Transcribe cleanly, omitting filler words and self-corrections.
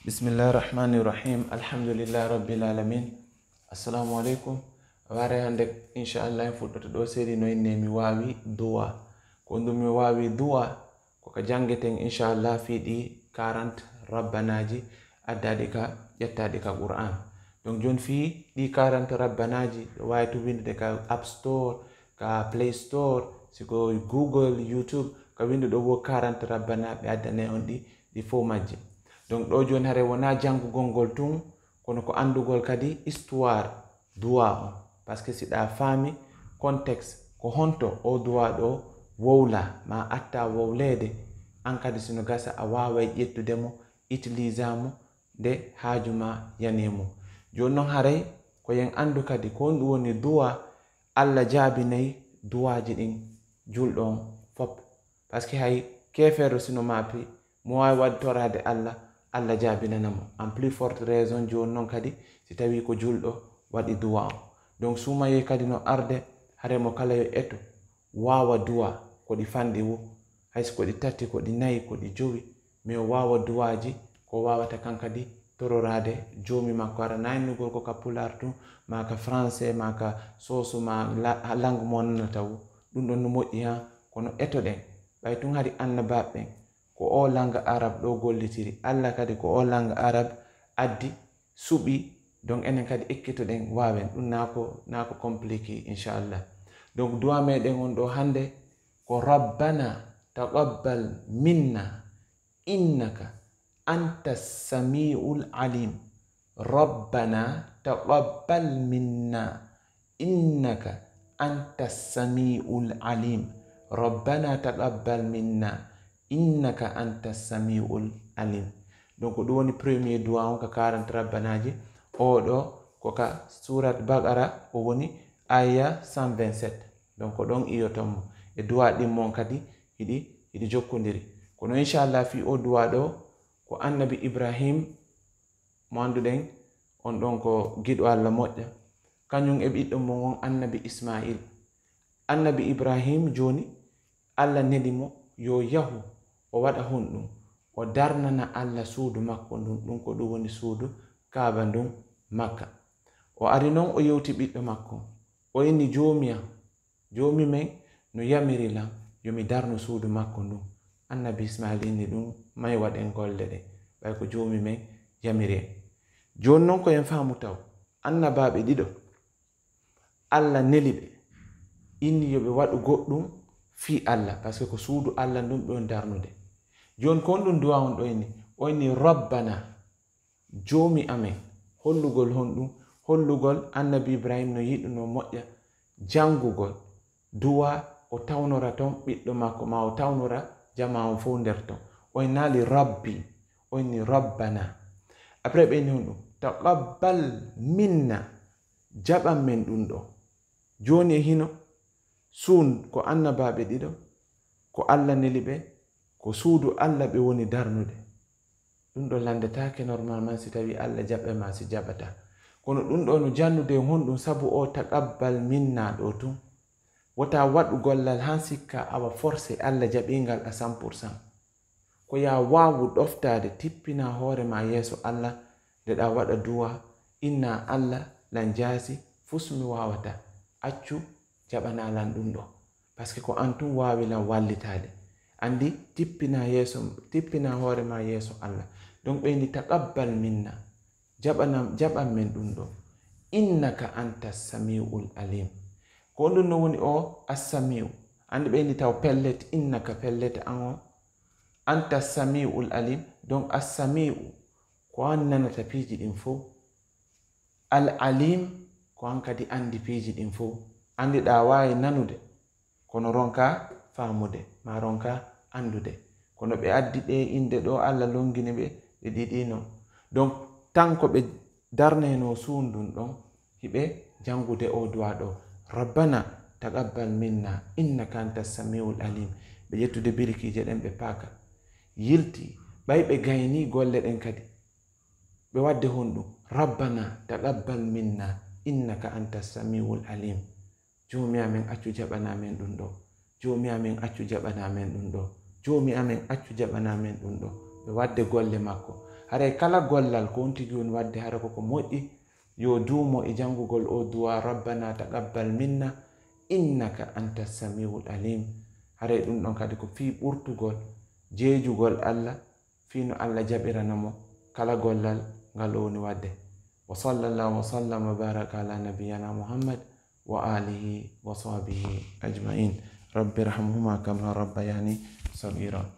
Bismillahirrahmanirrahim. Alhamdulillah rabbil alamin. Assalamu alaikum. Ware hande inshallah en fuɗɗoto ɗo sedi no inne mi wawi du'a. Ko ndum mi wawi du'a ko ka jangeten inshallah fiɗi 40 rabbanaji addadi ka ƴettadi ka Qur'an. Donc jon fi ɗi 40 rabbanaji wawi to winde ka App Store, ka Play Store, siko Google, YouTube, ka winde ɗo bo 40 rabbana ɓe addane on ɗi fo majji. Donc ɗo joni hare wona jangugol ngol tun kono ko andugol kadi histoire du'a on, parce que siɗa faami contexte ko honto o du'a ɗo wowla ma atta wowlede an kadi sino gasa a wawai ƴettudemo utilisamo nde haajuma yanimo. Joni noon haray ko yen andu kadi ko ɗum woni du'a, Allah jaabinayi du'aji ɗin julɗon fop, parce que hay kefero sino mapi mo wawi wadde torade Allah jaabinanamo. En plus forte raison joni noon kadi si tawi ko julɗo waɗi du'a o. Donc sumaye kadi no arde hare mo kala yo eto wawa du'a ko ɗi fanɗi wu, hayso ko ɗi tati, ko ɗi nayi, ko ɗi jowi, mi o wawa du'aji ko wawata kan kadi tororade jomi makko. Ara naynugol ko ka pular tun ma ka français ma ka soso ma langue mo nanata wu, ɗum ɗon no moƴƴi ha kono eto ɗen ɓay tun hari annabaɓe ɓen ko o langue arab ɗo gollitiri, Allah kadi ko o langue arab addi suɓi, donc enen kadi ekkitoɗen wawen ɗum nako compliqué inchallah. Donc du'a meɗen on ɗo hande ko rabbana taqabbal minna innaka anta samiul alim. Rabbana taqabbal minna innaka anta samiul alim. Rabbana taqabbal minna innaka anta samiul alim. Donc ɗum woni premier du'a on ka 40 rabbanaji. O ɗo ko ka surat Baqara o woni aya 127. donc ko ɗon iyotonmo e du'a ɗimmon kadi hiɗi jokkodiri. Kono inchallah fi o du'a ɗo ko annabi Ibrahim mo anduɗen on ɗon ko giɗo Allah moƴƴa, kañum e ɓiɗɗo mon on annabi Ismail. Annabi Ibrahim joni Allah nelimo yo yahu o waɗa honɗum o darnana Allah suudu makko ndun, ɗum ko ɗum woni suudu Kaaba ndun Makka. O ari noon o yewti ɓiɗɗo makko o inni jomi men no yamirilam yomi darnu suudu makko ndun. Annabi Ismail inni ɗum may waɗen golle ɗe ɓay ko jomi men yamiri. Joni noon ko en faamu taw annabaɓe ɗiɗo Allah neli ɓe inni yoɓe waɗu goɗɗum fi Allah, par ce que ko suudu Allah ndun ɓe on darnude. Joni ko ɗum du'a on ɗo inni o inni rabbana jomi amen, hollugol honɗum hollugol annabi Ibrahim no yiɗuno moƴƴa jangugol du'a o tawnora ton ɓiɗɗo makko ma o tawnora jama on fo nder ton. O innali rabbi, o inni rabbana. Après ɓe inni honɗum taqabbal minna, jaɓan men ɗum ɗo. Joni e hino suun ko annabaɓe ɗiɗo ko Allah neli ɓe ko suudu Allah ɓe woni darnude. ɗum ɗo landetake normalement si tawi Allah jaɓɓe ma si jaɓata. Kono ɗum ɗo no jannude honɗum sabu o taqabbal minna ɗo tun wota waɗu gollal han sikka awa forcé Allah jaɓingal a 100%. ko ya wawu ɗoftade tippina hoore ma yeeso Allah nde ɗa waɗa du'a inna Allah lan jaasi fusmi wawata accu jaɓanalan ɗum ɗo, par ce que ko an tun wawi lan wallitade. Andi tippina hoore ma yeeso Allah. Donc ɓeyndi taqabbal minna, jaɓan men ɗum ɗo, innaka anta samiul alim. Ko ɗum no woni o assamiu, andi ɓeyndi taw pellet innaka pellet an o anta samiul alim. Donc assamiu ko an nanata piiji ɗin fo, al alim ko an kadi andi piiji ɗin fo. Andi ɗa wawi nanude kono ronka famude ma ronka andude. Kono ɓe addi ɗe inde ɗo Allah longini ɓe ɗiɗi non. Donc tan ko ɓe darneno suundun ɗon hiɓe jangude o du'a ɗo rabbana taqabbal minna innaka anta samiul alim. ɓe ƴettude birikije ɗen ɓe paaka yilti ɓay ɓe gayni golle ɗen kadi ɓe wadde honɗum rabbana taqabbal minna innaka anta samiul alim. Jomi amen accu jaɓana men ɗum ɗo, jomi amen accu jaɓana men ɗum ɗo, jomi amen accu jaɓana men ɗum ɗo. ɓe wadde golle makko hare kala gollal ko on tigi on wadde hare koko moƴƴi yo duumo e jangugol o duwa rabbana taqabbal minna innaka anta samiul alim. hare ɗum ɗon kadi ko fi ɓurtugol jeejugol Allah fino Allah jaɓiranamo kala gollal ngal o woni wadde. wa sallallahu wa sallam wa baraka ala nabiyana muhammad wa alihi wa sahbihi ajmain. rabbi irhamhuma kama rabbayani saghira.